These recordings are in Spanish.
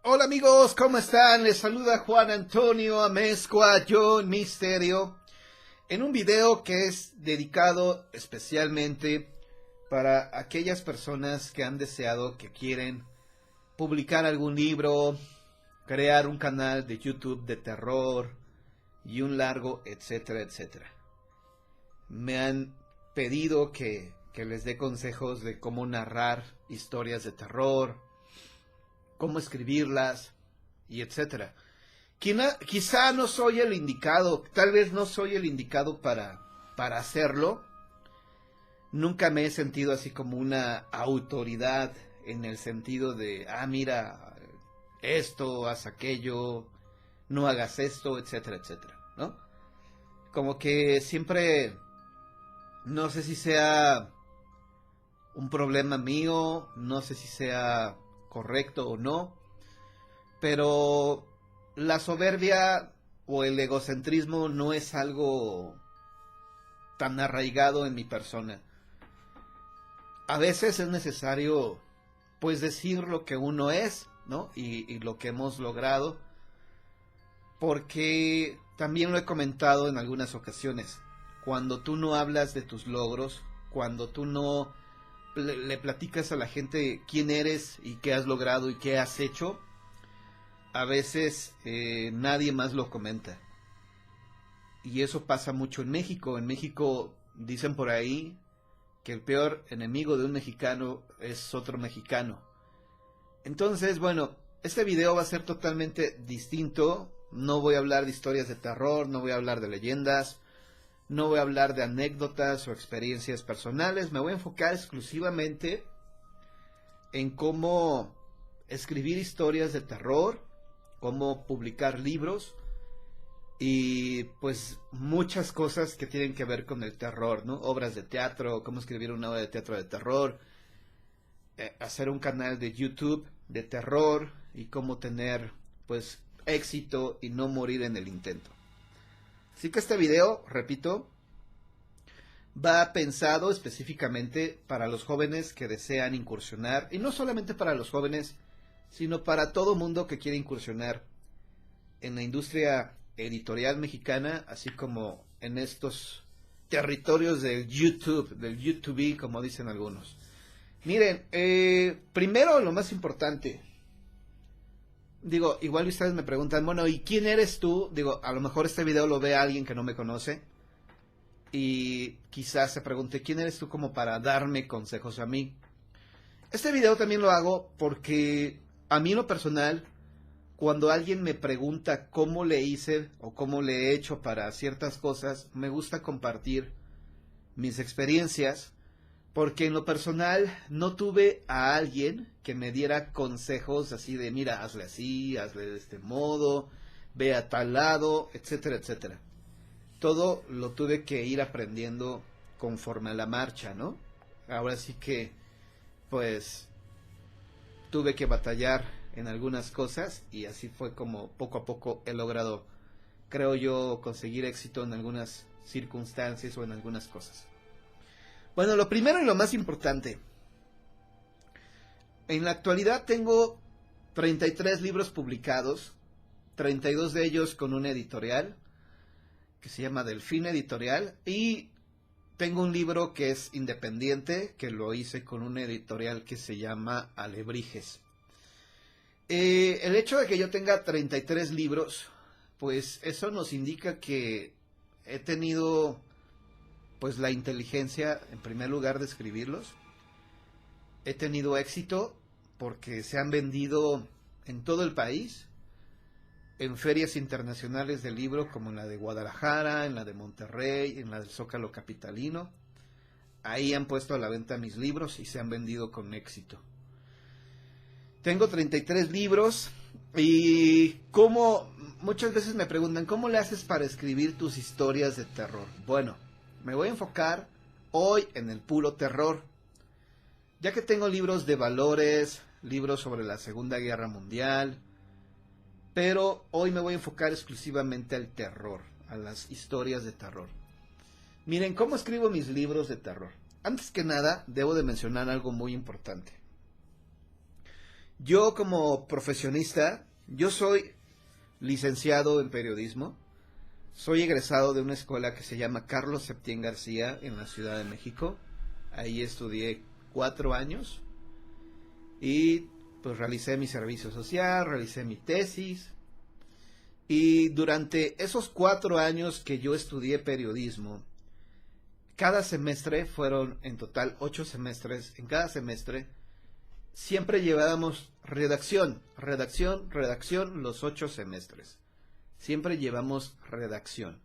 Hola amigos, ¿cómo están? Les saluda Juan Antonio Amezcua, John Misterio, en un video que es dedicado especialmente para aquellas personas que han deseado, que quieren publicar algún libro, crear un canal de YouTube de terror y un largo, etcétera, etcétera. Me han pedido que les dé consejos de cómo narrar historias de terror, cómo escribirlas y etcétera. Quizá no soy el indicado, tal vez no soy el indicado para hacerlo. Nunca me he sentido así como una autoridad en el sentido de, mira, esto, haz aquello, no hagas esto, etcétera, etcétera, ¿no? Como que siempre, no sé si sea un problema mío, no sé si sea correcto o no, pero la soberbia o el egocentrismo no es algo tan arraigado en mi persona. A veces es necesario pues decir lo que uno es, ¿no? Y lo que hemos logrado, porque también lo he comentado en algunas ocasiones. Cuando tú no hablas de tus logros, cuando tú no le platicas a la gente quién eres y qué has logrado y qué has hecho, a veces nadie más lo comenta. Y eso pasa mucho en México. En México dicen por ahí que el peor enemigo de un mexicano es otro mexicano. Entonces, bueno, este video va a ser totalmente distinto. No voy a hablar de historias de terror, no voy a hablar de leyendas, no voy a hablar de anécdotas o experiencias personales. Me voy a enfocar exclusivamente en cómo escribir historias de terror, cómo publicar libros y pues muchas cosas que tienen que ver con el terror, ¿no? Obras de teatro, cómo escribir una obra de teatro de terror, hacer un canal de YouTube de terror y cómo tener pues éxito y no morir en el intento. Así que este video, repito, va pensado específicamente para los jóvenes que desean incursionar, y no solamente para los jóvenes, sino para todo mundo que quiere incursionar en la industria editorial mexicana, así como en estos territorios del YouTube, como dicen algunos. Miren, primero lo más importante, digo, igual ustedes me preguntan, bueno, ¿y quién eres tú? Digo, a lo mejor este video lo ve alguien que no me conoce y quizás se pregunte, ¿quién eres tú como para darme consejos a mí? Este video también lo hago porque a mí en lo personal, cuando alguien me pregunta cómo le hice o cómo le he hecho para ciertas cosas, me gusta compartir mis experiencias, porque en lo personal no tuve a alguien que me diera consejos así de, mira, hazle así, hazle de este modo, ve a tal lado, etcétera, etcétera. Todo lo tuve que ir aprendiendo conforme a la marcha, ¿no? Ahora sí que, pues, tuve que batallar en algunas cosas y así fue como poco a poco he logrado, creo yo, conseguir éxito en algunas circunstancias o en algunas cosas. Bueno, lo primero y lo más importante, en la actualidad tengo 33 libros publicados, 32 de ellos con una editorial que se llama Delfín Editorial, y tengo un libro que es independiente, que lo hice con una editorial que se llama Alebrijes. El hecho de que yo tenga 33 libros, pues eso nos indica que he tenido pues la inteligencia en primer lugar de escribirlos. He tenido éxito porque se han vendido en todo el país, en ferias internacionales del libro como en la de Guadalajara, en la de Monterrey, en la del Zócalo capitalino. Ahí han puesto a la venta mis libros y se han vendido con éxito. Tengo 33 libros y como muchas veces me preguntan, ¿cómo le haces para escribir tus historias de terror? Bueno, me voy a enfocar hoy en el puro terror, ya que tengo libros de valores, libros sobre la Segunda Guerra Mundial, pero hoy me voy a enfocar exclusivamente al terror, a las historias de terror. Miren, ¿cómo escribo mis libros de terror? Antes que nada, debo de mencionar algo muy importante. Yo como profesionista, yo soy licenciado en periodismo, soy egresado de una escuela que se llama Carlos Septién García en la Ciudad de México. Ahí estudié 4 años y pues realicé mi servicio social, realicé mi tesis. Y durante esos 4 años que yo estudié periodismo, cada semestre fueron en total 8 semestres. En cada semestre siempre llevábamos redacción los 8 semestres. Siempre llevamos redacción.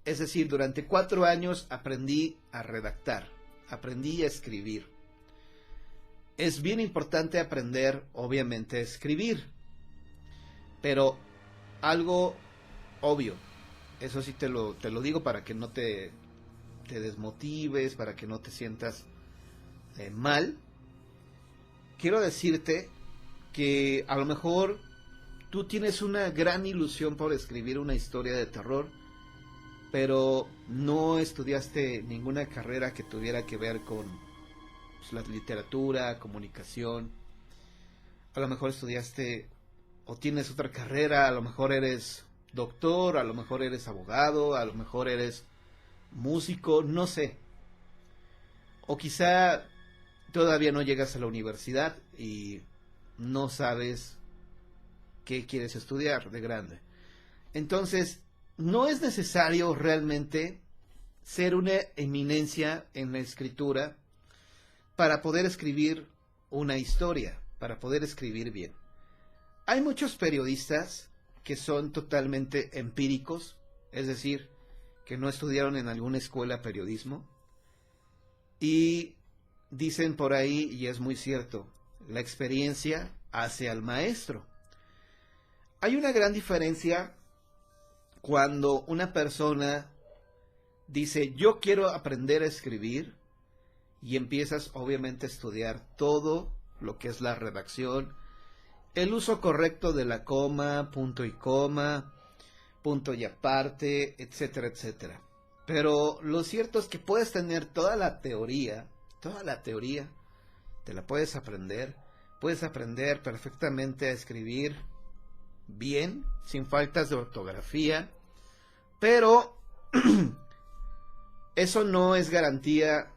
Es decir, durante 4 años aprendí a redactar, aprendí a escribir. Es bien importante aprender, obviamente, a escribir, pero algo obvio, eso sí te lo digo para que no te desmotives, para que no te sientas mal. Quiero decirte que a lo mejor tú tienes una gran ilusión por escribir una historia de terror, pero no estudiaste ninguna carrera que tuviera que ver con pues, la literatura, comunicación. A lo mejor estudiaste o tienes otra carrera, a lo mejor eres doctor, a lo mejor eres abogado, a lo mejor eres músico, no sé. O quizá todavía no llegas a la universidad y no sabes qué quieres estudiar de grande. Entonces, no es necesario realmente ser una eminencia en la escritura para poder escribir una historia, para poder escribir bien. Hay muchos periodistas que son totalmente empíricos, es decir, que no estudiaron en alguna escuela de periodismo, y dicen por ahí, y es muy cierto, la experiencia hace al maestro. Hay una gran diferencia cuando una persona dice, yo quiero aprender a escribir, y empiezas obviamente a estudiar todo lo que es la redacción, el uso correcto de la coma, punto y coma, punto y aparte, etcétera, etcétera. Pero lo cierto es que puedes tener toda la teoría, te la puedes aprender perfectamente a escribir bien, sin faltas de ortografía, pero eso no es garantía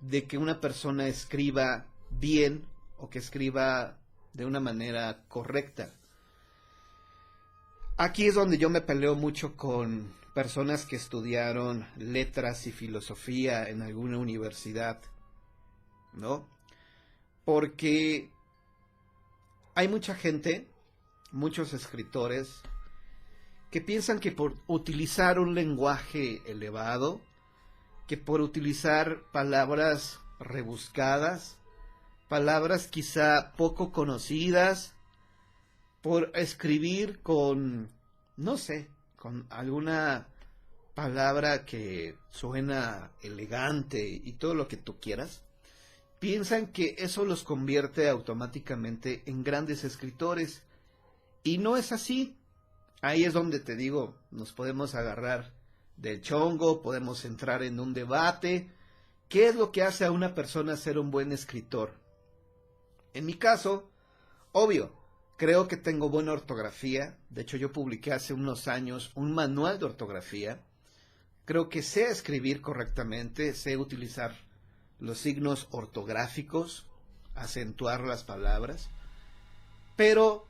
de que una persona escriba bien o que escriba de una manera correcta. Aquí es donde yo me peleo mucho con personas que estudiaron letras y filosofía en alguna universidad, ¿no? Porque hay mucha gente, muchos escritores, que piensan que por utilizar un lenguaje elevado, que por utilizar palabras rebuscadas, palabras quizá poco conocidas, por escribir con, no sé, con alguna palabra que suena elegante y todo lo que tú quieras, piensan que eso los convierte automáticamente en grandes escritores. Y no es así. Ahí es donde te digo, nos podemos agarrar del chongo, podemos entrar en un debate. ¿Qué es lo que hace a una persona ser un buen escritor? En mi caso, obvio, creo que tengo buena ortografía. De hecho, yo publiqué hace unos años un manual de ortografía. Creo que sé escribir correctamente, sé utilizar los signos ortográficos, acentuar las palabras. Pero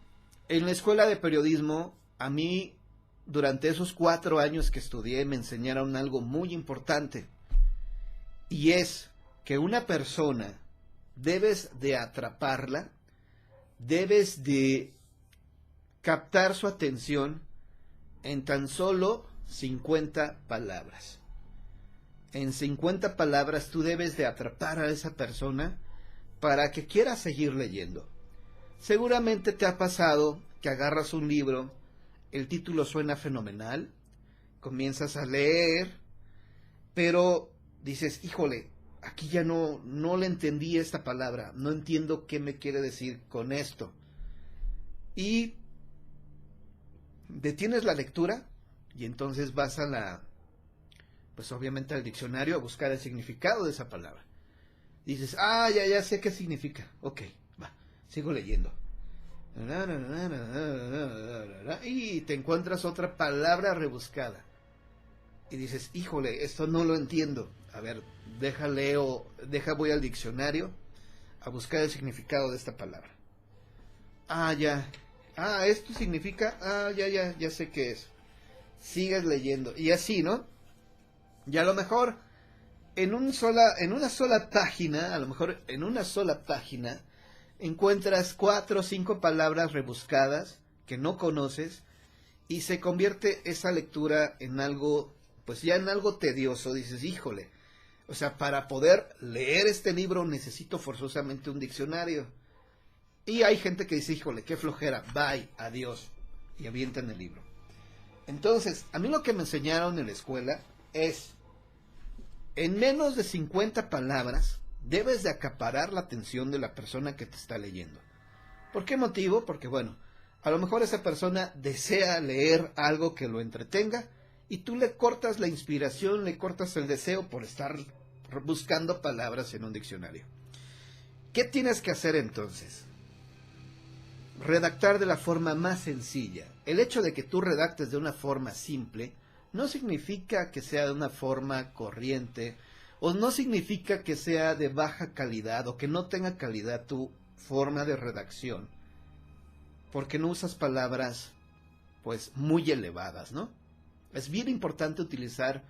en la escuela de periodismo, a mí, durante esos 4 años que estudié, me enseñaron algo muy importante. Y es que una persona debes de atraparla, debes de captar su atención en tan solo 50 palabras. En 50 palabras tú debes de atrapar a esa persona para que quiera seguir leyendo. Seguramente te ha pasado que agarras un libro, el título suena fenomenal, comienzas a leer, pero dices, híjole, aquí ya no le entendí esta palabra, no entiendo qué me quiere decir con esto. Y detienes la lectura y entonces vas pues obviamente al diccionario a buscar el significado de esa palabra. Dices, ya sé qué significa, ok, va. sigo leyendo. Y te encuentras otra palabra rebuscada. Y dices, híjole, esto no lo entiendo. A ver, voy al diccionario a buscar el significado de esta palabra. Ah, ya. Ah, esto significa, ya sé qué es. Sigues leyendo. Y así, ¿no? Y a lo mejor en una sola página encuentras 4 o 5 palabras rebuscadas que no conoces y se convierte esa lectura en algo, pues ya en algo tedioso. Dices, híjole, o sea, para poder leer este libro necesito forzosamente un diccionario. Y hay gente que dice, híjole, qué flojera, bye, adiós, y avientan el libro. Entonces, a mí lo que me enseñaron en la escuela es, en menos de 50 palabras, debes de acaparar la atención de la persona que te está leyendo. ¿Por qué motivo? Porque, bueno, a lo mejor esa persona desea leer algo que lo entretenga y tú le cortas la inspiración, le cortas el deseo por estar buscando palabras en un diccionario. ¿Qué tienes que hacer entonces? Redactar de la forma más sencilla. El hecho de que tú redactes de una forma simple no significa que sea de una forma corriente, o no significa que sea de baja calidad o que no tenga calidad tu forma de redacción, porque no usas palabras pues muy elevadas, ¿no? Es bien importante utilizar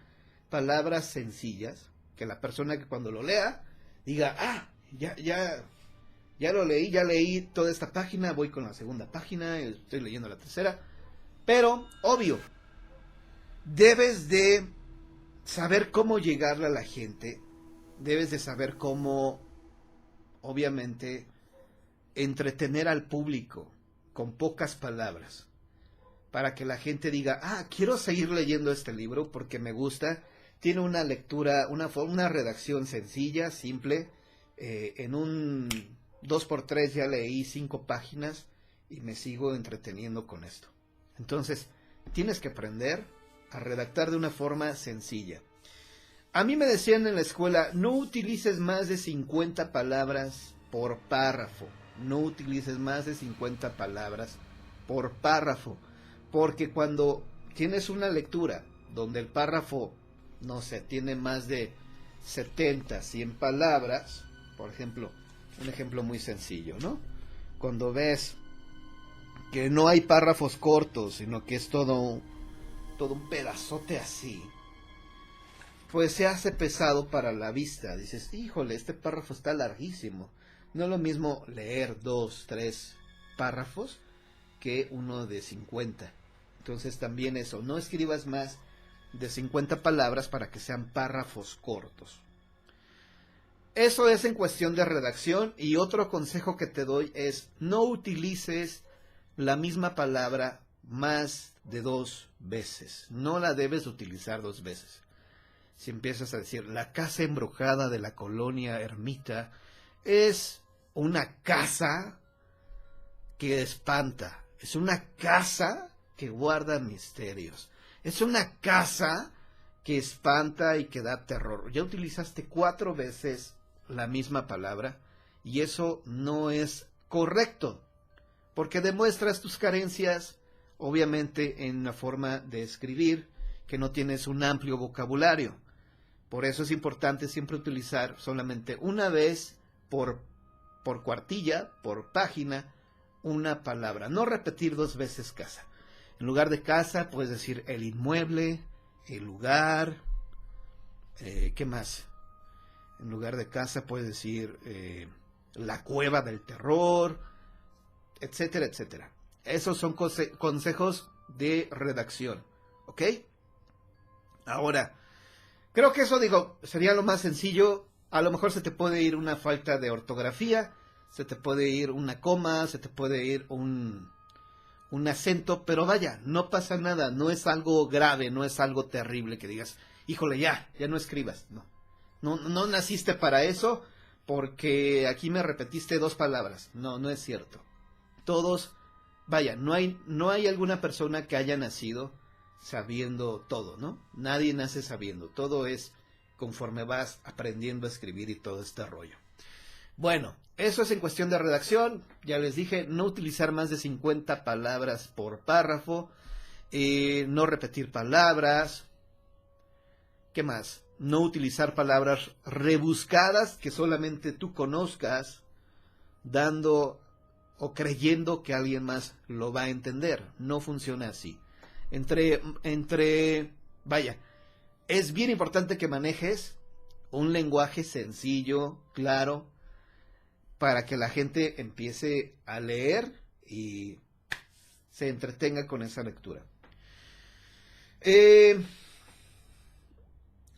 palabras sencillas, que la persona que cuando lo lea diga, ya lo leí, ya leí toda esta página, voy con la segunda página, estoy leyendo la tercera. Pero, obvio, debes de saber cómo llegarle a la gente, debes de saber cómo, obviamente, entretener al público con pocas palabras, para que la gente diga, quiero seguir leyendo este libro porque me gusta, tiene una lectura, una redacción sencilla, simple, en un 2x3 ya leí 5 páginas y me sigo entreteniendo con esto. Entonces, tienes que aprender a redactar de una forma sencilla. A mí me decían en la escuela, no utilices más de 50 palabras por párrafo. No utilices más de 50 palabras por párrafo. Porque cuando tienes una lectura donde el párrafo, no sé, tiene más de 70, 100 palabras, por ejemplo, un ejemplo muy sencillo, ¿no? Cuando ves que no hay párrafos cortos, sino que es todo un pedazote así, pues se hace pesado para la vista. Dices, híjole, este párrafo está larguísimo. No es lo mismo leer 2, 3 párrafos que uno de 50. Entonces también eso, no escribas más de 50 palabras para que sean párrafos cortos. Eso es en cuestión de redacción. Y otro consejo que te doy es, no utilices la misma palabra más de 2 veces. No la debes utilizar 2 veces. Si empiezas a decir, la casa embrujada de la colonia Ermita es una casa que espanta, es una casa que guarda misterios, es una casa que espanta y que da terror. Ya utilizaste 4 veces la misma palabra y eso no es correcto, porque demuestras tus carencias, obviamente, en la forma de escribir, que no tienes un amplio vocabulario. Por eso es importante siempre utilizar solamente una vez por cuartilla, por página, una palabra. No repetir 2 veces casa. En lugar de casa puedes decir el inmueble, el lugar, ¿qué más? En lugar de casa puedes decir la cueva del terror, etcétera, etcétera. Esos son consejos de redacción, ¿ok? Ahora, creo que eso, sería lo más sencillo. A lo mejor se te puede ir una falta de ortografía, se te puede ir una coma, se te puede ir un acento, pero vaya, no pasa nada, no es algo grave, no es algo terrible que digas, híjole, ya no escribas. No naciste para eso, porque aquí me repetiste 2 palabras. No es cierto. Todos, vaya, no hay alguna persona que haya nacido sabiendo todo, ¿no? Nadie nace sabiendo, todo es conforme vas aprendiendo a escribir y todo este rollo. Bueno, eso es en cuestión de redacción. Ya les dije, no utilizar más de 50 palabras por párrafo, no repetir palabras. ¿Qué más? No utilizar palabras rebuscadas que solamente tú conozcas, dando o creyendo que alguien más lo va a entender. No funciona así. Vaya, es bien importante que manejes un lenguaje sencillo, claro, para que la gente empiece a leer y se entretenga con esa lectura.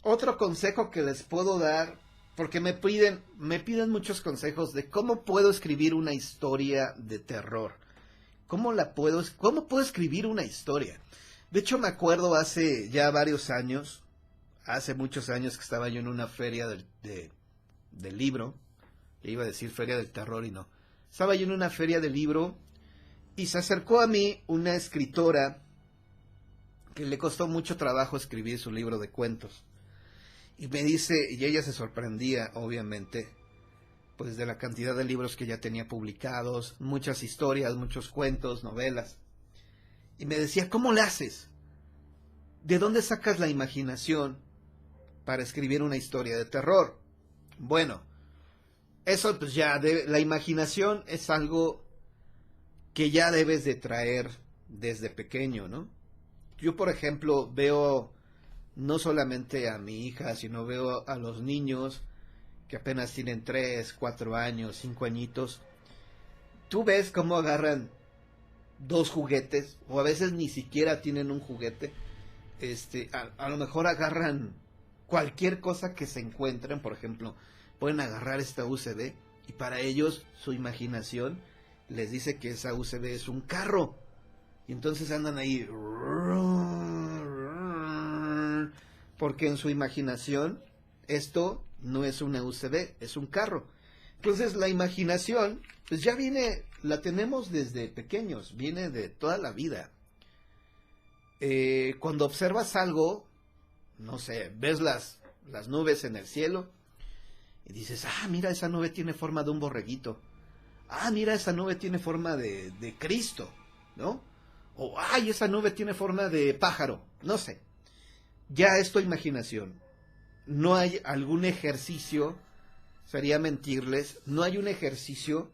Otro consejo que les puedo dar, porque me piden muchos consejos de cómo puedo escribir una historia de terror. ¿Cómo puedo escribir una historia? De hecho, me acuerdo hace ya varios años, hace muchos años que estaba yo en una feria del libro. Iba a decir feria del terror y no. Estaba yo en una feria del libro y se acercó a mí una escritora que le costó mucho trabajo escribir su libro de cuentos. Y me dice, y ella se sorprendía, obviamente, pues de la cantidad de libros que ya tenía publicados, muchas historias, muchos cuentos, novelas. Y me decía, ¿cómo le haces? ¿De dónde sacas la imaginación para escribir una historia de terror? Bueno, eso pues ya, la imaginación es algo que ya debes de traer desde pequeño, ¿no? Yo, por ejemplo, veo no solamente a mi hija, sino veo a los niños que apenas tienen 3, 4 años, 5 añitos. Tú ves cómo agarran 2 juguetes, o a veces ni siquiera tienen un juguete. A lo mejor agarran cualquier cosa que se encuentren, por ejemplo, pueden agarrar esta USB y para ellos su imaginación les dice que esa USB es un carro. Y entonces andan ahí, porque en su imaginación esto no es una USB, es un carro. Entonces la imaginación, pues ya viene, la tenemos desde pequeños, viene de toda la vida. Cuando observas algo, no sé, ves las nubes en el cielo y dices, mira, esa nube tiene forma de un borreguito. Mira, esa nube tiene forma de Cristo, ¿no? O, esa nube tiene forma de pájaro, no sé. Ya es tu imaginación. No hay algún ejercicio, sería mentirles, no hay un ejercicio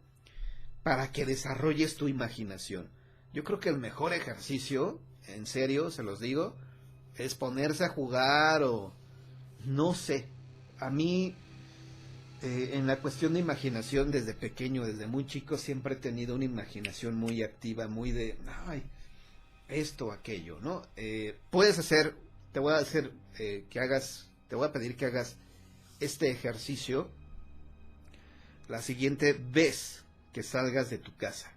para que desarrolles tu imaginación. Yo creo que el mejor ejercicio, en serio, se los digo, es ponerse a jugar o no sé. A mí, en la cuestión de imaginación, desde pequeño, desde muy chico, siempre he tenido una imaginación muy activa, muy de, esto, aquello, ¿no? Puedes hacer, te voy a pedir que hagas este ejercicio la siguiente vez que salgas de tu casa.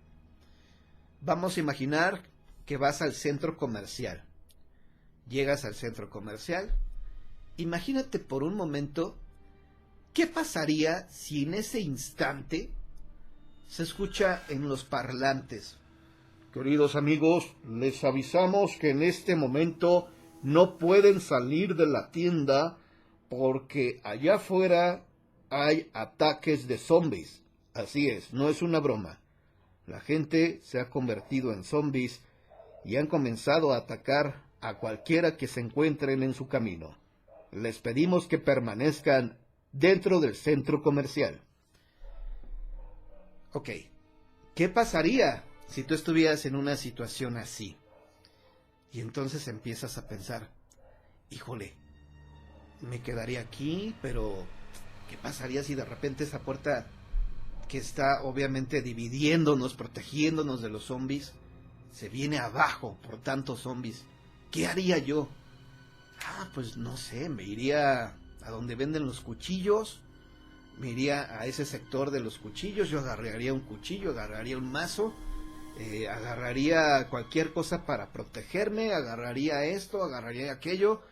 Vamos a imaginar que vas al centro comercial. Llegas al centro comercial. Imagínate por un momento qué pasaría si en ese instante se escucha en los parlantes: queridos amigos, les avisamos que en este momento no pueden salir de la tienda porque allá afuera hay ataques de zombies. Así es, no es una broma. La gente se ha convertido en zombies y han comenzado a atacar a cualquiera que se encuentren en su camino. Les pedimos que permanezcan dentro del centro comercial. Ok, ¿qué pasaría si tú estuvieras en una situación así? Y entonces empiezas a pensar, híjole, me quedaría aquí, pero ¿qué pasaría si de repente esa puerta que está obviamente dividiéndonos, protegiéndonos de los zombies, se viene abajo por tantos zombies? ¿Qué haría yo? Pues no sé, me iría a donde venden los cuchillos, me iría a ese sector de los cuchillos, yo agarraría un cuchillo, agarraría un mazo, agarraría cualquier cosa para protegerme, agarraría esto, agarraría aquello,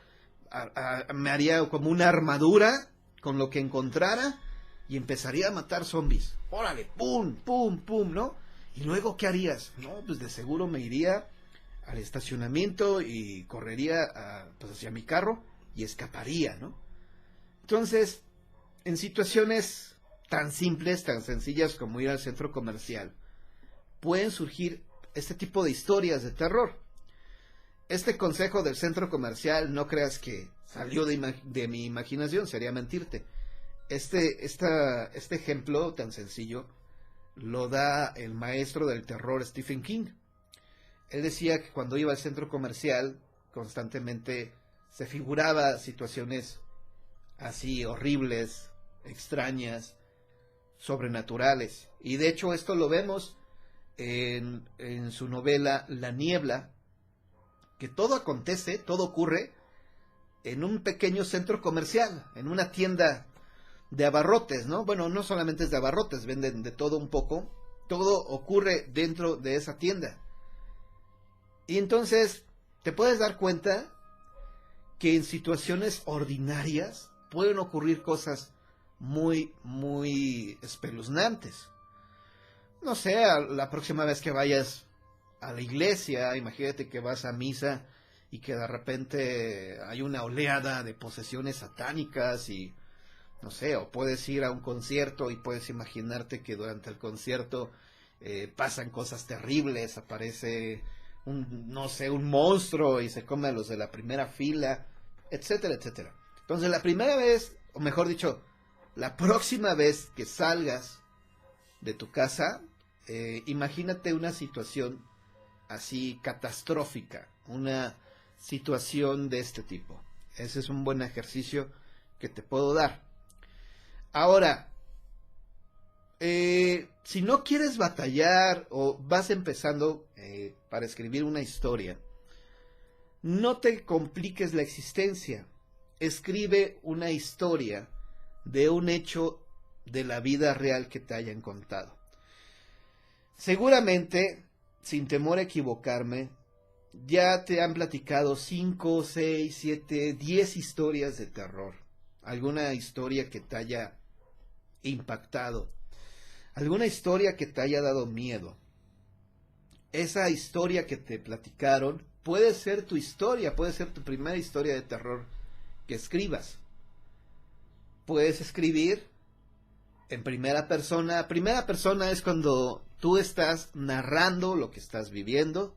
me haría como una armadura con lo que encontrara y empezaría a matar zombies. Órale, pum, pum, pum, ¿no? Y luego, ¿qué harías? No, pues de seguro me iría al estacionamiento y correría pues hacia mi carro y escaparía, ¿no? Entonces, en situaciones tan simples, tan sencillas como ir al centro comercial, pueden surgir este tipo de historias de terror. Este consejo del centro comercial, no creas que salió de mi imaginación, sería mentirte. Este ejemplo tan sencillo lo da el maestro del terror Stephen King. Él decía que cuando iba al centro comercial constantemente se figuraba situaciones así horribles, extrañas, sobrenaturales. Y de hecho esto lo vemos en su novela La Niebla, que todo acontece, todo ocurre en un pequeño centro comercial, en una tienda de abarrotes, ¿no? Bueno, no solamente es de abarrotes, venden de todo un poco, todo ocurre dentro de esa tienda. Y entonces te puedes dar cuenta que en situaciones ordinarias pueden ocurrir cosas muy, muy espeluznantes. No sé, la próxima vez que vayas a la iglesia, imagínate que vas a misa y que de repente hay una oleada de posesiones satánicas y no sé, o puedes ir a un concierto y puedes imaginarte que durante el concierto pasan cosas terribles, aparece no sé, un monstruo y se come a los de la primera fila, etcétera, etcétera. Entonces la primera vez, o mejor dicho, la próxima vez que salgas de tu casa, imagínate una situación así catastrófica, una situación de este tipo. Ese es un buen ejercicio que te puedo dar. Ahora, si no quieres batallar o vas empezando para escribir una historia, no te compliques la existencia. Escribe una historia de un hecho de la vida real que te hayan contado. Seguramente, sin temor a equivocarme, ya te han platicado 5, 6, 7, 10 historias de terror. Alguna historia que te haya impactado, alguna historia que te haya dado miedo. Esa historia que te platicaron puede ser tu historia, puede ser tu primera historia de terror que escribas. Puedes escribir en primera persona. Primera persona es cuando tú estás narrando lo que estás viviendo.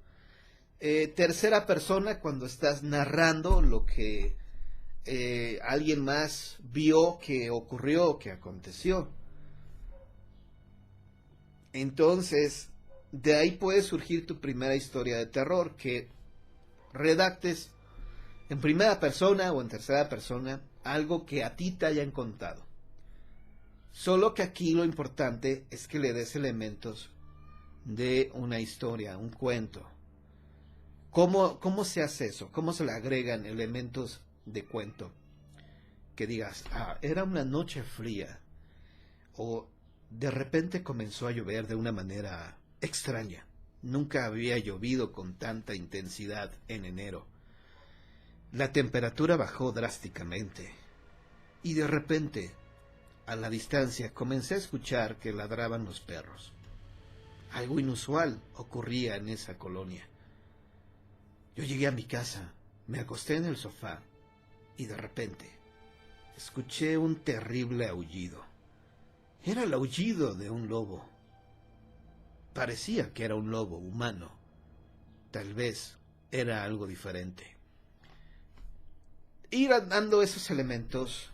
Tercera persona cuando estás narrando lo que alguien más vio que ocurrió, que aconteció. Entonces, de ahí puede surgir tu primera historia de terror, que redactes en primera persona o en tercera persona algo que a ti te hayan contado. Solo que aquí lo importante es que le des elementos de una historia, un cuento. ¿Cómo se hace eso? ¿Cómo se le agregan elementos de cuento? Que digas, era una noche fría, o de repente comenzó a llover de una manera extraña. Nunca había llovido con tanta intensidad en enero. La temperatura bajó drásticamente y de repente, a la distancia, comencé a escuchar que ladraban los perros. Algo inusual ocurría en esa colonia. Yo llegué a mi casa, me acosté en el sofá y de repente escuché un terrible aullido. Era el aullido de un lobo. Parecía que era un lobo humano. Tal vez era algo diferente. Ir dando esos elementos,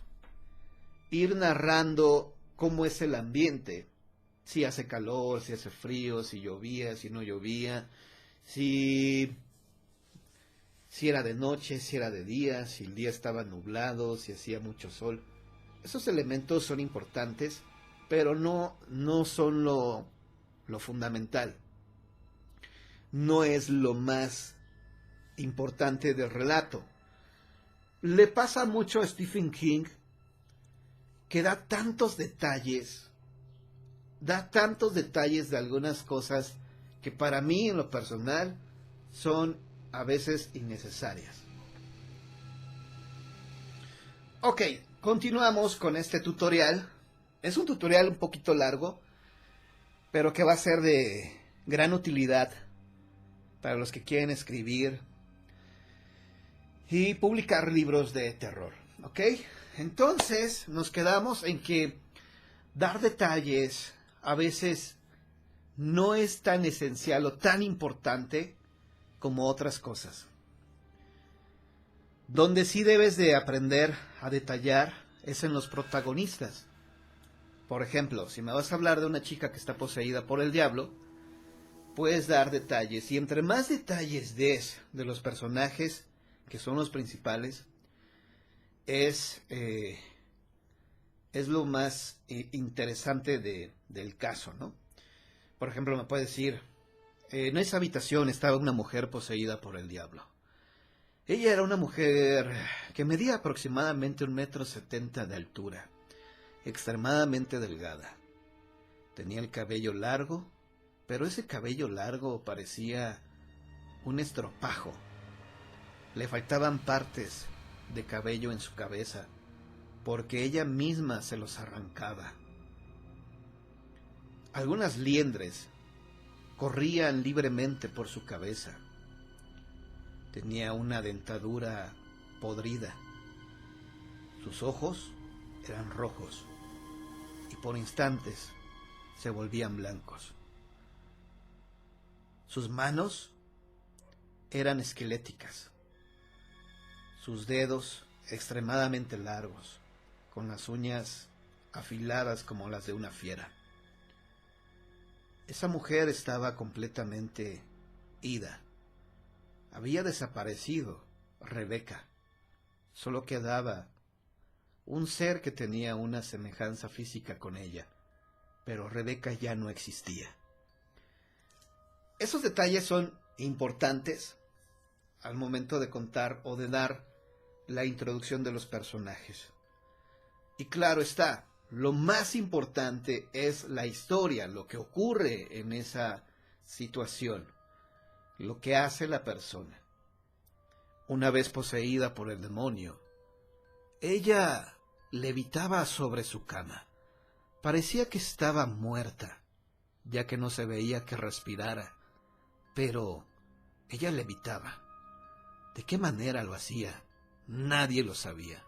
ir narrando cómo es el ambiente, si hace calor, si hace frío, si llovía, si no llovía, si era de noche, si era de día, si el día estaba nublado, si hacía mucho sol. Esos elementos son importantes, pero no son lo fundamental. No es lo más importante del relato. Le pasa mucho a Stephen King que da tantos detalles de algunas cosas que para mí en lo personal son a veces innecesarias. Ok, continuamos con este tutorial. Es un tutorial un poquito largo, pero que va a ser de gran utilidad para los que quieren escribir y publicar libros de terror. ¿Ok? Entonces nos quedamos en que dar detalles a veces no es tan esencial o tan importante como otras cosas. Donde sí debes de aprender a detallar es en los protagonistas. Por ejemplo, si me vas a hablar de una chica que está poseída por el diablo, puedes dar detalles. Y entre más detalles des de los personajes, que son los principales, es lo más interesante del caso, ¿no? Por ejemplo, me puedes decir, en esa habitación estaba una mujer poseída por el diablo. Ella era una mujer que medía aproximadamente 1,70 m de altura, extremadamente delgada. Tenía el cabello largo, pero ese cabello largo parecía un estropajo. Le faltaban partes de cabello en su cabeza, porque ella misma se los arrancaba. Algunas liendres corrían libremente por su cabeza. Tenía una dentadura podrida. Sus ojos eran rojos y por instantes se volvían blancos. Sus manos eran esqueléticas. Sus dedos extremadamente largos, con las uñas afiladas como las de una fiera. Esa mujer estaba completamente ida. Había desaparecido Rebeca. Solo quedaba un ser que tenía una semejanza física con ella, pero Rebeca ya no existía. Esos detalles son importantes al momento de contar o de dar la introducción de los personajes. Y claro está, lo más importante es la historia, lo que ocurre en esa situación, lo que hace la persona. Una vez poseída por el demonio, ella levitaba sobre su cama. Parecía que estaba muerta, ya que no se veía que respirara, pero ella levitaba. ¿De qué manera lo hacía? Nadie lo sabía.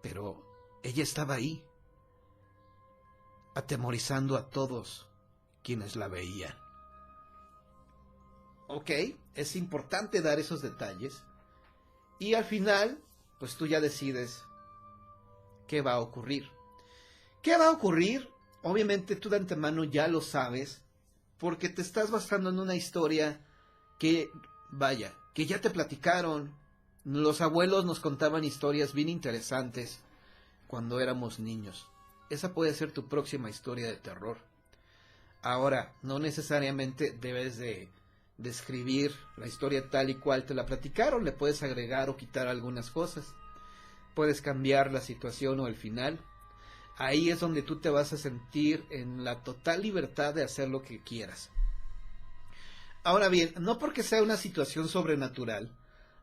Pero ella estaba ahí, atemorizando a todos quienes la veían. Ok, es importante dar esos detalles. Y al final, pues tú ya decides qué va a ocurrir. ¿Qué va a ocurrir? Obviamente tú de antemano ya lo sabes, porque te estás basando en una historia que, vaya, que ya te platicaron. Los abuelos nos contaban historias bien interesantes cuando éramos niños. Esa puede ser tu próxima historia de terror. Ahora, no necesariamente debes de describir la historia tal y cual te la platicaron. Le puedes agregar o quitar algunas cosas. Puedes cambiar la situación o el final. Ahí es donde tú te vas a sentir en la total libertad de hacer lo que quieras. Ahora bien, no porque sea una situación sobrenatural,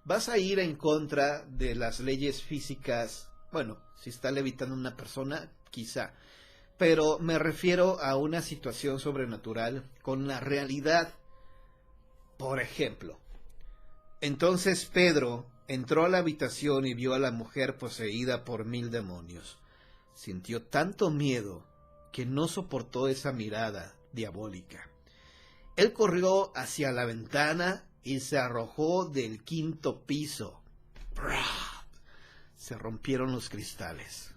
vas a ir en contra de las leyes físicas. Bueno, si está levitando una persona, quizá. Pero me refiero a una situación sobrenatural con la realidad. Por ejemplo, entonces Pedro entró a la habitación y vio a la mujer poseída por 1000 demonios. Sintió tanto miedo que no soportó esa mirada diabólica. Él corrió hacia la ventana y se arrojó del 5º piso. Se rompieron los cristales.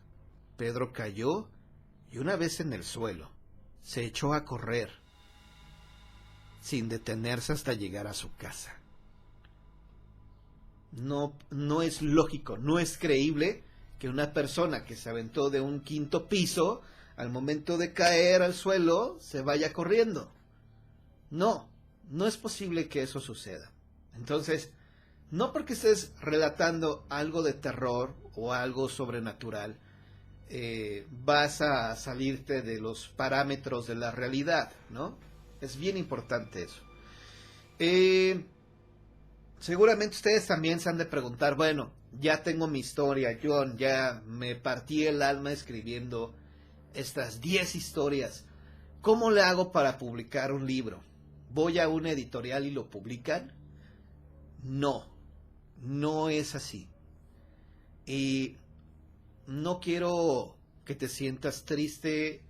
Pedro cayó y una vez en el suelo, se echó a correr, sin detenerse hasta llegar a su casa. No es lógico, no es creíble que una persona que se aventó de un 5º piso, al momento de caer al suelo, se vaya corriendo. No es posible que eso suceda. Entonces, no porque estés relatando algo de terror o algo sobrenatural, vas a salirte de los parámetros de la realidad, ¿no? Es bien importante eso. Seguramente ustedes también se han de preguntar, bueno, ya tengo mi historia, John, ya me partí el alma escribiendo estas 10 historias. ¿Cómo le hago para publicar un libro? ¿Voy a una editorial y lo publican? No es así. Y no quiero que te sientas triste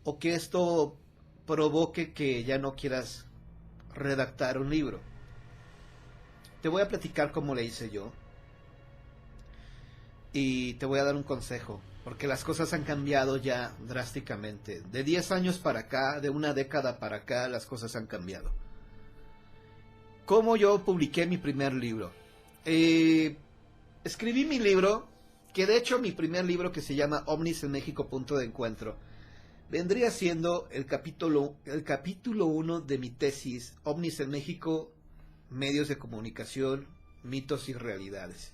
o que esto provoque que ya no quieras redactar un libro. Te voy a platicar cómo le hice yo y te voy a dar un consejo, porque las cosas han cambiado ya drásticamente. De 10 años para acá, de una década para acá, las cosas han cambiado. ¿Cómo yo publiqué mi primer libro? Escribí mi libro, que de hecho mi primer libro, que se llama Ovnis en México, punto de encuentro, vendría siendo el capítulo 1 de mi tesis, Ovnis en México, medios de comunicación, mitos y realidades.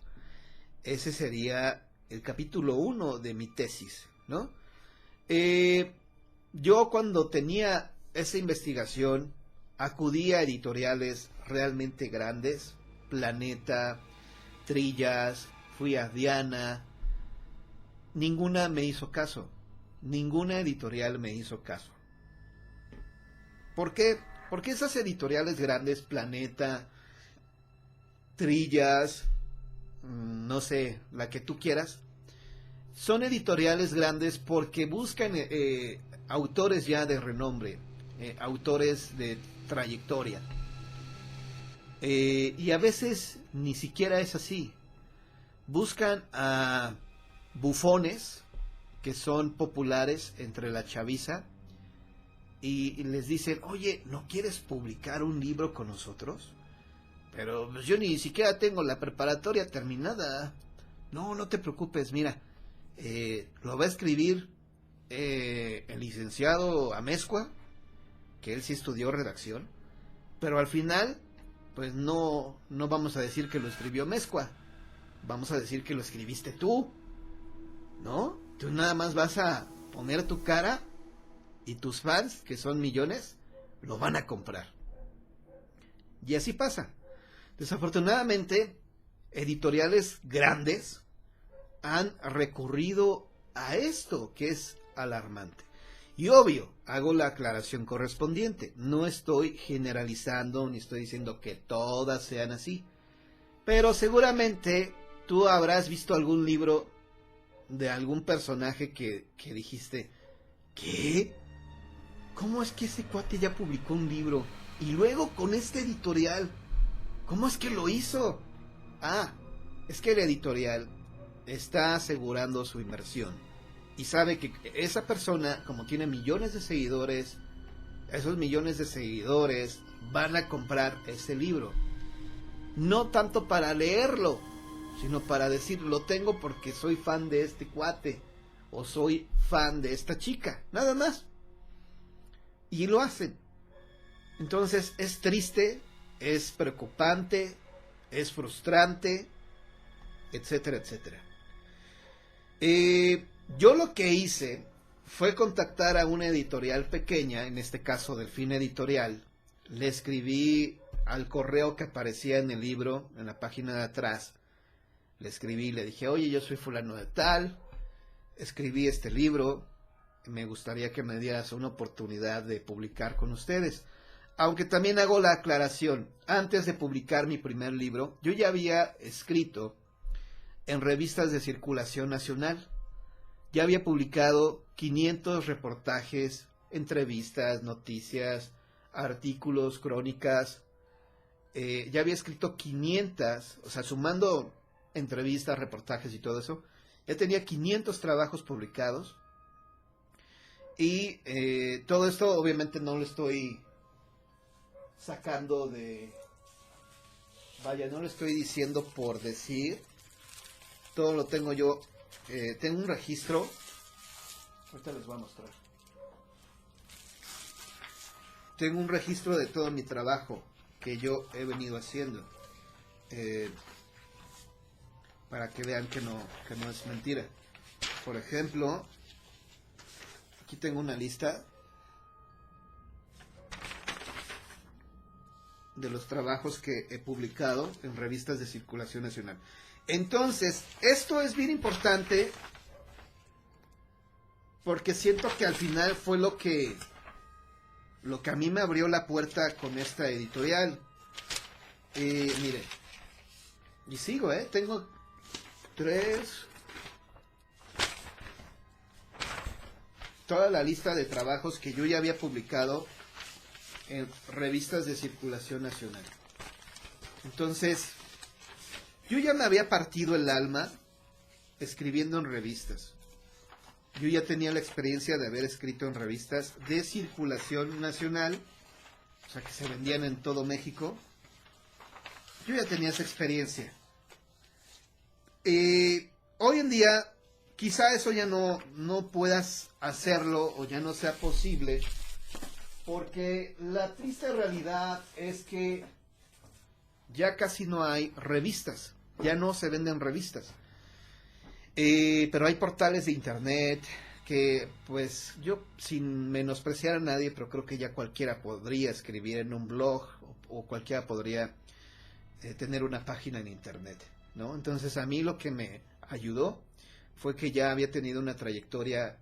Ese sería el capítulo 1 de mi tesis, ¿no? Yo cuando tenía esa investigación acudí a editoriales realmente grandes, Planeta, Trillas, fui a Diana, ninguna me hizo caso, ninguna editorial me hizo caso. ¿Por qué? Porque esas editoriales grandes, Planeta, Trillas, no sé, la que tú quieras, son editoriales grandes porque buscan autores ya de renombre, autores de trayectoria. Y a veces ni siquiera es así. Buscan a bufones que son populares entre la chaviza y les dicen, oye, ¿no quieres publicar un libro con nosotros? Pero pues, yo ni siquiera tengo la preparatoria terminada. No, no te preocupes, mira, lo va a escribir el licenciado Amezcua, que él sí estudió redacción, pero al final, pues no vamos a decir que lo escribió Amezcua, vamos a decir que lo escribiste tú, ¿no? Tú nada más vas a poner tu cara y tus fans, que son millones, lo van a comprar. Y así pasa. Desafortunadamente, editoriales grandes han recurrido a esto, que es alarmante. Y obvio, hago la aclaración correspondiente. No estoy generalizando ni estoy diciendo que todas sean así. Pero seguramente tú habrás visto algún libro de algún personaje que dijiste, ¿qué? ¿Cómo es que ese cuate ya publicó un libro? Y luego con este editorial, ¿cómo es que lo hizo? Ah, es que el editorial está asegurando su inversión y sabe que esa persona, como tiene millones de seguidores, esos millones de seguidores van a comprar ese libro, no tanto para leerlo, sino para decir, lo tengo porque soy fan de este cuate o soy fan de esta chica, nada más. Y lo hacen. Entonces es triste, es preocupante, es frustrante, etcétera, etcétera. Yo lo que hice fue contactar a una editorial pequeña, en este caso Delfín Editorial. Le escribí al correo que aparecía en el libro, en la página de atrás. Le escribí, le dije, oye, yo soy fulano de tal, escribí este libro, me gustaría que me dieras una oportunidad de publicar con ustedes. Aunque también hago la aclaración, antes de publicar mi primer libro, yo ya había escrito en revistas de circulación nacional. Ya había publicado 500 reportajes, entrevistas, noticias, artículos, crónicas. Ya había escrito 500, o sea, sumando entrevistas, reportajes y todo eso, ya tenía 500 trabajos publicados. Y todo esto obviamente no lo estoy sacando de... Vaya, no lo estoy diciendo por decir. Todo lo tengo yo. Tengo un registro. Ahorita les voy a mostrar. Tengo un registro de todo mi trabajo que yo he venido haciendo. Para que vean que no es mentira. Por ejemplo, aquí tengo una lista de los trabajos que he publicado en revistas de circulación nacional. Entonces, esto es bien importante porque siento que al final fue lo que a mí me abrió la puerta con esta editorial. Mire, y sigo, tengo 3, toda la lista de trabajos que yo ya había publicado en revistas de circulación nacional. Entonces, yo ya me había partido el alma escribiendo en revistas. Yo ya tenía la experiencia de haber escrito en revistas de circulación nacional, o sea, que se vendían en todo México. Yo ya tenía esa experiencia. Hoy en día, quizá eso ya no puedas hacerlo o ya no sea posible, porque la triste realidad es que ya casi no hay revistas, ya no se venden revistas. Pero hay portales de internet que, pues, yo sin menospreciar a nadie, pero creo que ya cualquiera podría escribir en un blog o cualquiera podría tener una página en internet, ¿no? Entonces a mí lo que me ayudó fue que ya había tenido una trayectoria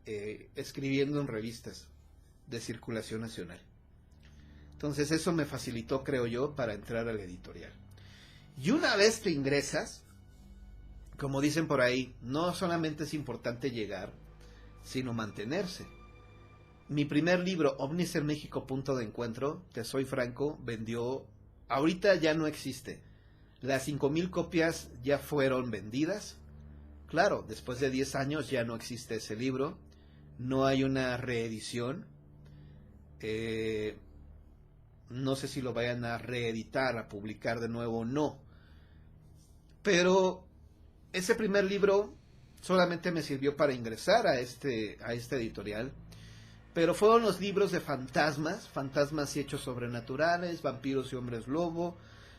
escribiendo en revistas de circulación nacional. Entonces eso me facilitó, creo yo, para entrar al editorial. Y una vez que ingresas, como dicen por ahí, no solamente es importante llegar, sino mantenerse. Mi primer libro, OVNIs en México, Punto de Encuentro, te soy franco, vendió, ahorita ya no existe. Las 5,000 copias ya fueron vendidas. Claro, después de 10 años ya no existe ese libro. No hay una reedición. No sé si lo vayan a reeditar, a publicar de nuevo o no. Pero ese primer libro solamente me sirvió para ingresar a este editorial. Pero fueron los libros de fantasmas y hechos sobrenaturales, vampiros y hombres lobo,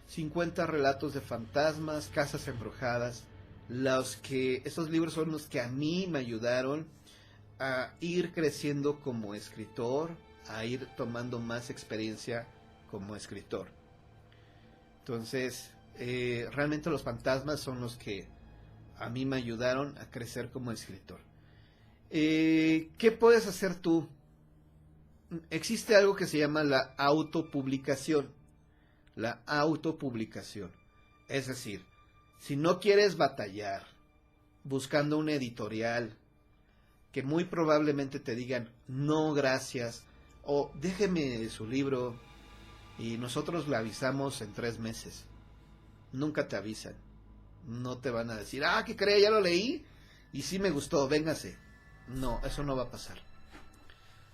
50 relatos de fantasmas, casas embrujadas. Esos libros son los que a mí me ayudaron a ir creciendo como escritor, a ir tomando más experiencia como escritor. Entonces, realmente los fantasmas son los que a mí me ayudaron a crecer como escritor. ¿Qué puedes hacer tú? Existe algo que se llama la autopublicación. La autopublicación. Es decir, si no quieres batallar buscando una editorial que muy probablemente te digan no gracias o déjeme su libro y nosotros le avisamos en 3 meses. Nunca te avisan. No te van a decir, ¿qué cree? Ya lo leí y sí me gustó, véngase. No, eso no va a pasar.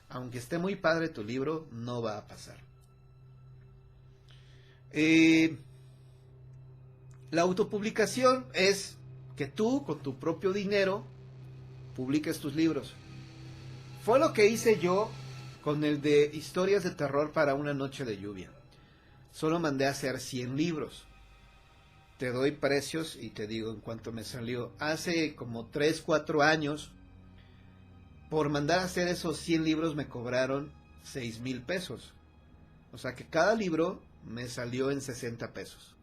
Aunque esté muy padre tu libro, no va a pasar. La autopublicación es que tú, con tu propio dinero, publiques tus libros. Fue lo que hice yo con el de Historias de Terror para una Noche de Lluvia. Solo mandé a hacer 100 libros. Te doy precios y te digo en cuánto me salió. Hace como 3, 4 años, por mandar a hacer esos 100 libros me cobraron 6,000 pesos. O sea que cada libro me salió en 60 pesos.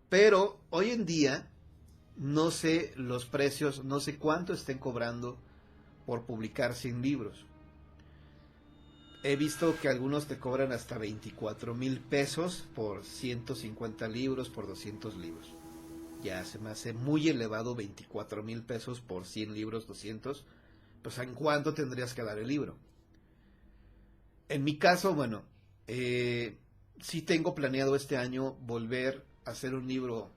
Pero hoy en día no sé los precios, no sé cuánto estén cobrando por publicar 100 libros. He visto que algunos te cobran hasta 24,000 pesos por 150 libros, por 200 libros. Ya se me hace muy elevado 24,000 pesos por 100 libros, 200. Pues ¿en cuánto tendrías que dar el libro? En mi caso, bueno, sí tengo planeado este año volver a hacer un libro,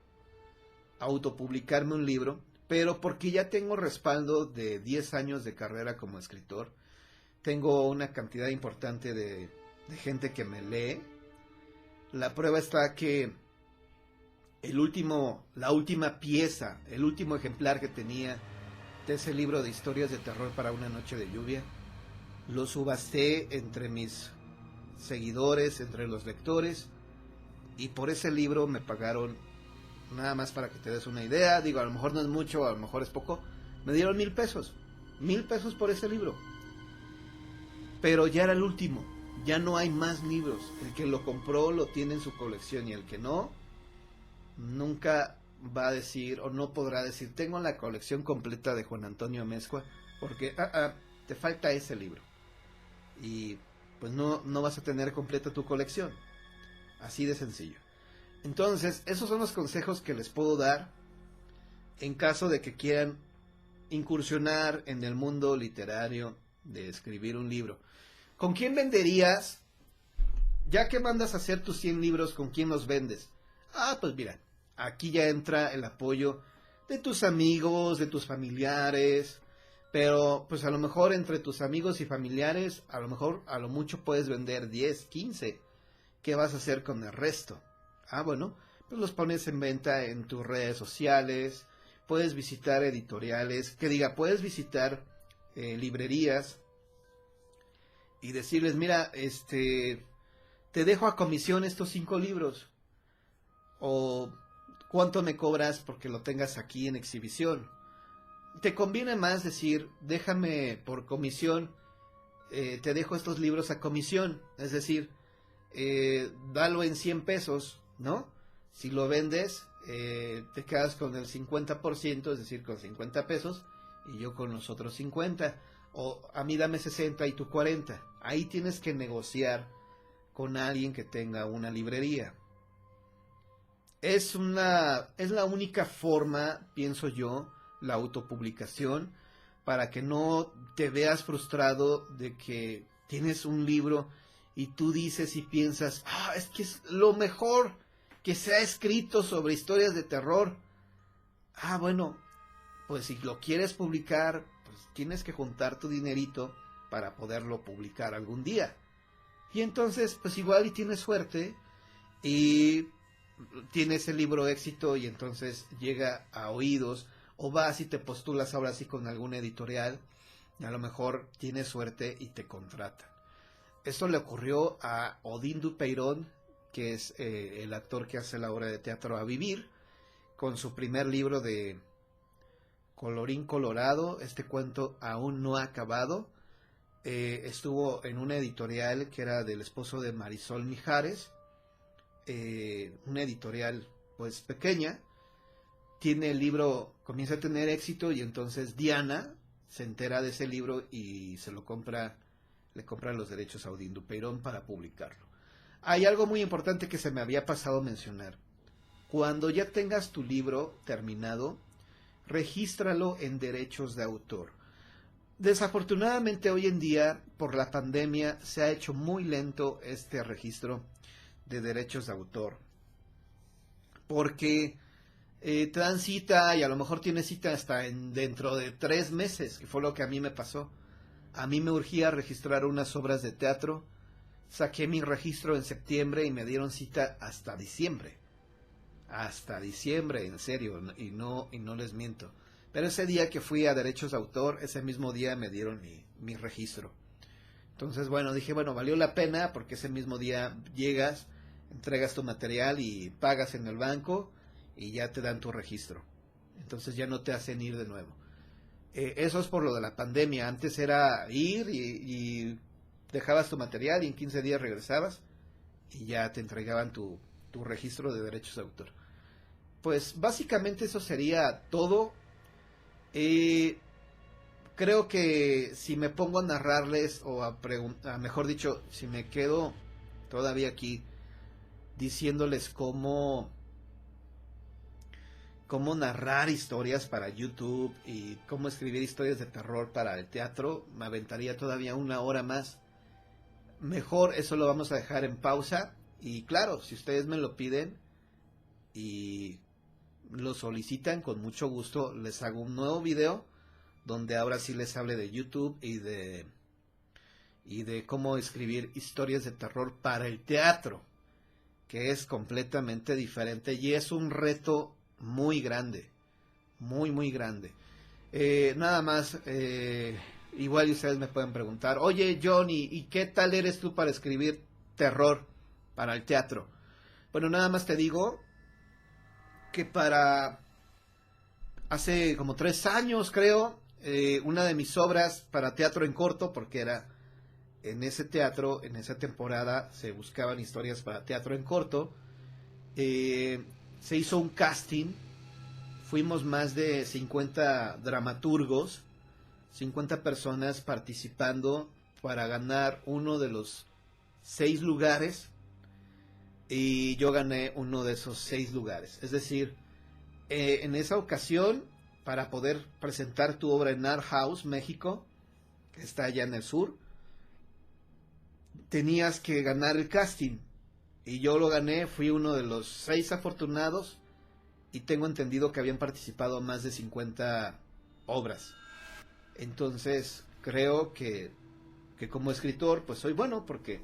autopublicarme un libro, pero porque ya tengo respaldo de 10 años de carrera como escritor. Tengo una cantidad importante de gente que me lee. La prueba está que la última pieza, el último ejemplar que tenía de ese libro de historias de terror para una noche de lluvia, lo subasté entre mis seguidores, entre los lectores, y por ese libro me pagaron, nada más para que te des una idea, digo, a lo mejor no es mucho, a lo mejor es poco, me dieron 1,000 pesos, 1,000 pesos por ese libro. Pero ya era el último, ya no hay más libros. El que lo compró lo tiene en su colección y el que no, nunca va a decir o no podrá decir, tengo la colección completa de Juan Antonio Amezcua, porque te falta ese libro. Y pues no vas a tener completa tu colección. Así de sencillo. Entonces, esos son los consejos que les puedo dar en caso de que quieran incursionar en el mundo literario de escribir un libro. ¿Con quién venderías? Ya que mandas a hacer tus 100 libros, ¿con quién los vendes? Ah, pues mira, aquí ya entra el apoyo de tus amigos, de tus familiares, pero pues a lo mejor entre tus amigos y familiares, a lo mejor a lo mucho puedes vender 10, 15. ¿Qué vas a hacer con el resto? Ah, bueno, pues los pones en venta en tus redes sociales, puedes visitar editoriales, puedes visitar librerías y decirles, mira, te dejo a comisión estos 5 libros, o cuánto me cobras porque lo tengas aquí en exhibición. Te conviene más decir, déjame por comisión, te dejo estos libros a comisión, es decir, dalo en 100 pesos, ¿no? Si lo vendes, te quedas con el 50%, es decir, con 50 pesos, y yo con los otros 50, o a mí dame 60 y tú 40. Ahí tienes que negociar con alguien que tenga una librería. Es la única forma, pienso yo, la autopublicación, para que no te veas frustrado de que tienes un libro y tú dices y piensas, es que es lo mejor que se ha escrito sobre historias de terror. Bueno, pues si lo quieres publicar, pues tienes que juntar tu dinerito para poderlo publicar algún día. Y entonces, pues igual y tienes suerte y tienes el libro éxito y entonces llega a oídos, o vas y te postulas ahora sí con alguna editorial y a lo mejor tienes suerte y te contratan. Esto le ocurrió a Odín Dupeirón, que es el actor que hace la obra de teatro A Vivir, con su primer libro de Colorín Colorado. Este cuento aún no ha acabado. Estuvo en una editorial que era del esposo de Marisol Mijares, una editorial pues pequeña. Tiene el libro, comienza a tener éxito y entonces Diana se entera de ese libro y se lo compra, le compra los derechos a Odín Dupeirón para publicarlo. Hay algo muy importante que se me había pasado mencionar. Cuando ya tengas tu libro terminado, regístralo en derechos de autor. Desafortunadamente hoy en día, por la pandemia, se ha hecho muy lento este registro de derechos de autor. Porque te dan cita y a lo mejor tienes cita hasta dentro de 3 meses, que fue lo que a mí me pasó. A mí me urgía registrar unas obras de teatro. Saqué mi registro en septiembre y me dieron cita hasta diciembre. Hasta diciembre, en serio, y no les miento. Pero ese día que fui a derechos de autor, ese mismo día me dieron mi registro. Entonces, dije, valió la pena porque ese mismo día llegas, entregas tu material y pagas en el banco y ya te dan tu registro. Entonces ya no te hacen ir de nuevo. Eso es por lo de la pandemia. Antes era ir y dejabas tu material y en 15 días regresabas y ya te entregaban tu registro de derechos de autor. Pues básicamente eso sería todo. Creo que si me pongo a narrarles o mejor dicho, si me quedo todavía aquí diciéndoles cómo narrar historias para YouTube y cómo escribir historias de terror para el teatro, me aventaría todavía 1 hora más. Mejor eso lo vamos a dejar en pausa. Y claro, si ustedes me lo piden y lo solicitan, con mucho gusto les hago un nuevo video donde ahora sí les hable de YouTube y de cómo escribir historias de terror para el teatro, que es completamente diferente y es un reto muy grande, muy grande. Nada más, igual ustedes me pueden preguntar, oye John, ¿y qué tal eres tú para escribir terror para el teatro? Bueno, nada más te digo que hace como 3 años creo, una de mis obras para teatro en corto, porque era en ese teatro, en esa temporada se buscaban historias para teatro en corto, se hizo un casting, fuimos más de 50 dramaturgos, 50 personas participando para ganar uno de los 6 lugares, y yo gané uno de esos 6 lugares. Es decir, en esa ocasión para poder presentar tu obra en Art House, México, que está allá en el sur, tenías que ganar el casting. Y yo lo gané, fui uno de los 6 afortunados, y tengo entendido que habían participado más de 50 obras. Entonces, creo que como escritor, pues soy bueno, porque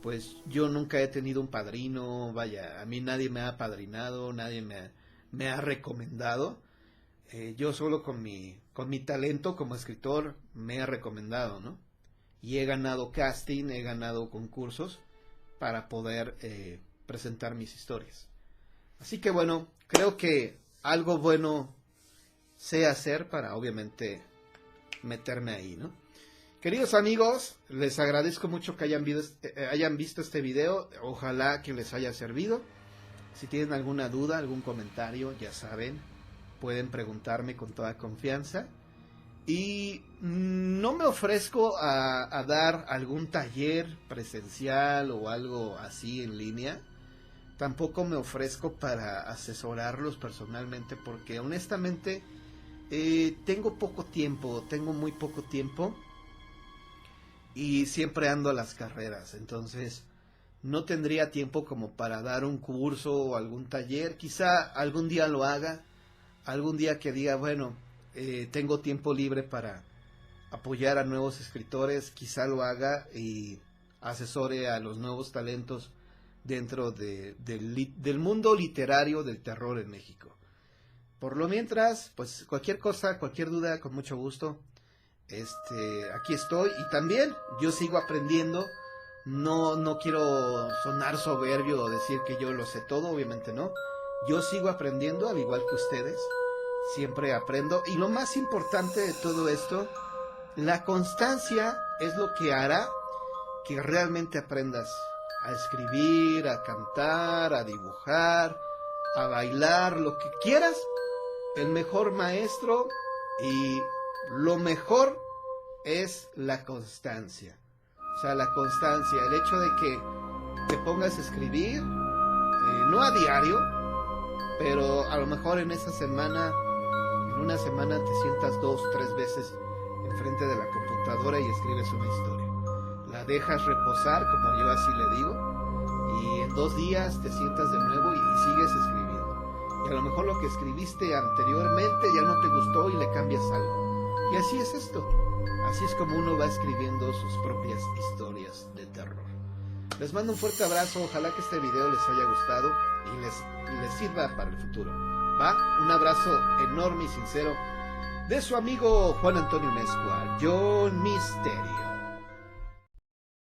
pues yo nunca he tenido un padrino, vaya, a mí nadie me ha apadrinado, nadie me ha recomendado. Yo solo con mi talento como escritor me he recomendado, ¿no? Y he ganado casting, he ganado concursos para poder presentar mis historias. Así que bueno, creo que algo bueno sé hacer para obviamente meterme ahí, ¿no? Queridos amigos, les agradezco mucho que hayan visto este video. Ojalá que les haya servido. Si tienen alguna duda, algún comentario, ya saben, pueden preguntarme con toda confianza. Y no me ofrezco a dar algún taller presencial o algo así en línea. Tampoco me ofrezco para asesorarlos personalmente, porque honestamente tengo muy poco tiempo. Y siempre ando a las carreras, entonces no tendría tiempo como para dar un curso o algún taller. Quizá algún día lo haga, algún día que diga, bueno, tengo tiempo libre para apoyar a nuevos escritores, quizá lo haga y asesore a los nuevos talentos dentro del mundo literario del terror en México. Por lo mientras, pues cualquier cosa, cualquier duda, con mucho gusto. Aquí estoy, y también yo sigo aprendiendo. No quiero sonar soberbio o decir que yo lo sé todo, obviamente no. Yo sigo aprendiendo al igual que ustedes. Siempre aprendo, y lo más importante de todo esto, la constancia es lo que hará que realmente aprendas a escribir, a cantar, a dibujar, a bailar, lo que quieras. El mejor maestro y lo mejor es la constancia. O sea, la constancia, el hecho de que te pongas a escribir, no a diario, pero a lo mejor en una semana te sientas 2-3 veces enfrente de la computadora y escribes una historia. La dejas reposar, como yo así le digo, y en 2 días te sientas de nuevo y sigues escribiendo. Y a lo mejor lo que escribiste anteriormente ya no te gustó y le cambias algo. Y así es esto. Así es como uno va escribiendo sus propias historias de terror. Les mando un fuerte abrazo. Ojalá que este video les haya gustado y les sirva para el futuro. ¿Va? Un abrazo enorme y sincero de su amigo Juan Antonio Mezcua, John Misterio.